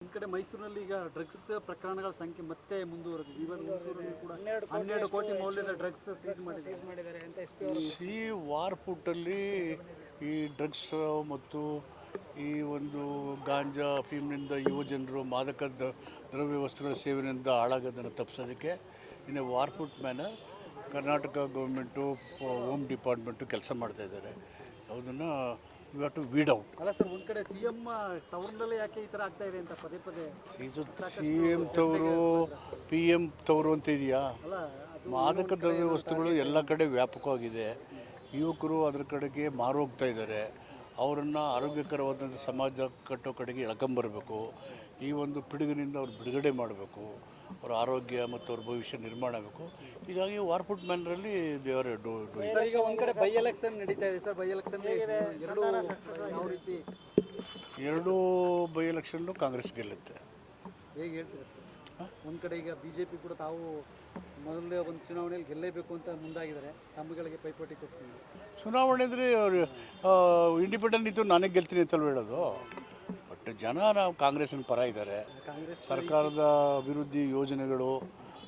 ಈ ಕಡೆ ಮೈಸೂರಿನಲ್ಲಿ ಈಗ ಡ್ರಗ್ಸ್ ಪ್ರಕರಣಗಳ ಸಂಖ್ಯೆ ಮತ್ತೆ ಮುಂದುವರೆದಿದೆ. ಇವತ್ತು ಮೈಸೂರಲ್ಲಿ ಕೂಡ 12 ಕೋಟಿ ಮೌಲ್ಯದ ಡ್ರಗ್ಸ್ ಸೀಸ್ ಮಾಡಿದ್ದಾರೆ ಅಂತ SP ಅವರು. ವಾರ್ ಫುಟ್ಟಲ್ಲಿ ಈ ಡ್ರಗ್ಸ್ ಮತ್ತು ಈ ಒಂದು ಗಾಂಜಾ ಅಫೀಮ್ನಿಂದ ಯುವ ಜನರು ಮಾದಕ ದ್ರವ್ಯ ವಸ್ತುಗಳ ಸೇವನೆಯಿಂದ ಹಾಳಾಗೋದನ್ನು ತಪ್ಪಿಸೋದಕ್ಕೆ ಇನ್ನು war foot manner Karnataka government home department ಕೆಲಸ ಮಾಡ್ತಾಯಿದ್ದಾರೆ. ಅದನ್ನು you have to weed out. ಅಲ್ಲ ಸರ್, ಒಂದು ಕಡೆ CM ಟವರ್ನಲ್ಲೇ ಯಾಕೆ ಈ ಥರ ಆಗ್ತಾ ಇದೆ ಅಂತ ಪದೇ ಪದೇ CM ತವರು PM ತವರು ಅಂತ ಇದೆಯಾ? ಮಾದಕ ದ್ರವ್ಯ ವಸ್ತುಗಳು ಎಲ್ಲ ಕಡೆ ವ್ಯಾಪಕವಾಗಿದೆ. ಯುವಕರು ಅದರ ಕಡೆಗೆ ಮಾರೋಗ್ತಾ ಇದ್ದಾರೆ. ಅವರನ್ನು ಆರೋಗ್ಯಕರವಾದಂಥ ಸಮಾಜ ಕಟ್ಟೋ ಕಡೆಗೆ ಎಳ್ಕೊಂಬರಬೇಕು. ಈ ಒಂದು ಪಿಡುಗಿನಿಂದ ಅವ್ರು ಬಿಡುಗಡೆ ಮಾಡಬೇಕು. ಅವರ ಆರೋಗ್ಯ ಮತ್ತು ಅವ್ರ ಭವಿಷ್ಯ ನಿರ್ಮಾಣ ಆಗಬೇಕು. ಹೀಗಾಗಿ ವಾರ್ಪುಟ್ ಮ್ಯಾನರಲ್ಲಿ ದೇವರ ಈಗ ಒಂದು ಕಡೆ ಬೈ ಎಲೆಕ್ಷನ್ ನಡೀತಾ ಇದೆ ಸರ್. ಬೈ ಎಲೆಕ್ಷನ್ ಯಾವ ರೀತಿ? ಎರಡೂ ಬೈ ಎಲೆಕ್ಷನ್ನು ಕಾಂಗ್ರೆಸ್ ಗೆಲ್ಲುತ್ತೆ. ಹೇಗೆ ಹೇಳ್ತೀರಾ ಸರ್? ಒಂದು ಕಡೆ ಈಗ BJP ಕೂಡ ತಾವು ಮೊದಲನೇ ಒಂದು ಚುನಾವಣೆಯಲ್ಲಿ ಗೆಲ್ಲೇಬೇಕು ಅಂತ ಮುಂದಾಗಿದ್ದಾರೆ, ತಮ್ಮಗಳಿಗೆ ಪೈಪೋಟಿ ಕೊಡ್ತೀನಿ. ಚುನಾವಣೆ ಅಂದರೆ ಅವರು ಇಂಡಿಪೆಂಡೆಂಟ್ ಇದ್ದು ನಾನೇ ಗೆಲ್ತೀನಿ ಅಂತಲೂ ಹೇಳೋದು. ಬಟ್ ಜನ ನಾವು ಕಾಂಗ್ರೆಸ್ಸಿನ ಪರ ಇದ್ದಾರೆ. ಸರ್ಕಾರದ ಅಭಿವೃದ್ಧಿ ಯೋಜನೆಗಳು,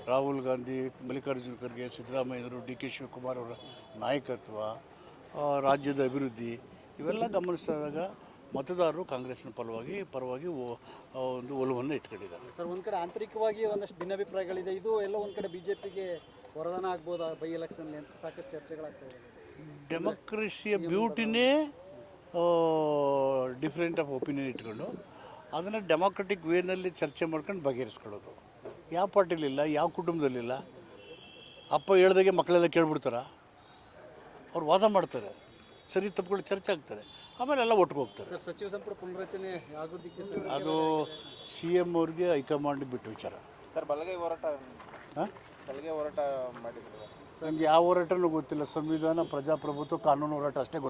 ರಾಹುಲ್ ಗಾಂಧಿ, ಮಲ್ಲಿಕಾರ್ಜುನ ಖರ್ಗೆ, ಸಿದ್ದರಾಮಯ್ಯರು, DK ಶಿವಕುಮಾರ್ ಅವರ ನಾಯಕತ್ವ, ರಾಜ್ಯದ ಅಭಿವೃದ್ಧಿ ಇವೆಲ್ಲ ಗಮನಿಸಿದಾಗ ಮತದಾರರು ಕಾಂಗ್ರೆಸ್ನ ಪರವಾಗಿ ಒಂದು ಒಲವನ್ನು ಇಟ್ಕೊಂಡಿದ್ದಾರೆ. ಸರ್, ಒಂದು ಕಡೆ ಆಂತರಿಕವಾಗಿ ಒಂದಷ್ಟು ಭಿನ್ನಾಭಿಪ್ರಾಯಗಳಿದೆ. ಇದು ಎಲ್ಲ ಒಂದು ಕಡೆ BJPಗೆ ವರದಾನ ಆಗ್ಬೋದು ಬೈ ಎಲೆಕ್ಷನ್ಲಿ ಅಂತ ಸಾಕಷ್ಟು ಚರ್ಚೆಗಳಾಗ್ತದೆ. ಡೆಮೋಕ್ರಸಿಯ ಬ್ಯೂಟಿನೇ ಡಿಫ್ರೆಂಟ್ ಆಫ್ ಒಪಿನಿಯನ್ ಇಟ್ಕೊಂಡು ಅದನ್ನು ಡೆಮೋಕ್ರೆಟಿಕ್ ವೇನಲ್ಲಿ ಚರ್ಚೆ ಮಾಡ್ಕೊಂಡು ಬಗೆಹರಿಸ್ಕೊಳ್ಳೋದು. ಯಾವ ಪಾರ್ಟಿಲಿಲ್ಲ, ಯಾವ ಕುಟುಂಬದಲ್ಲಿಲ್ಲ. ಅಪ್ಪ ಹೇಳ್ದಾಗೆ ಮಕ್ಕಳೆಲ್ಲ ಕೇಳ್ಬಿಡ್ತಾರ, ಅವ್ರು ವಾದ ಮಾಡ್ತಾರೆ, ಸರಿ ತಪ್ಪುಗಳು ಚರ್ಚೆ ಆಗ್ತಾರೆ, ಆಮೇಲೆ ಎಲ್ಲ ಒಟ್ಟಿಗೆ ಹೋಗ್ತಾರೆ. ಸರ್, ಸಚಿವ ಸಂಪುಟ ಪುನರಚನೆ ಆಗೋದಕ್ಕೆ ಅದು CM ಅವ್ರಿಗೆ ಹೈಕಮಾಂಡ್ ಬಿಟ್ಟು ವಿಚಾರ. ಸರ್, ಬಲಗೈ ಹೋರಾಟ ಮಾಡಿದ್ರು. ನನಗೆ ಯಾವ ಹೋರಾಟನೂ ಗೊತ್ತಿಲ್ಲ. ಸಂವಿಧಾನ, ಪ್ರಜಾಪ್ರಭುತ್ವ, ಕಾನೂನು ಹೋರಾಟ ಅಷ್ಟೇ ಗೊತ್ತು.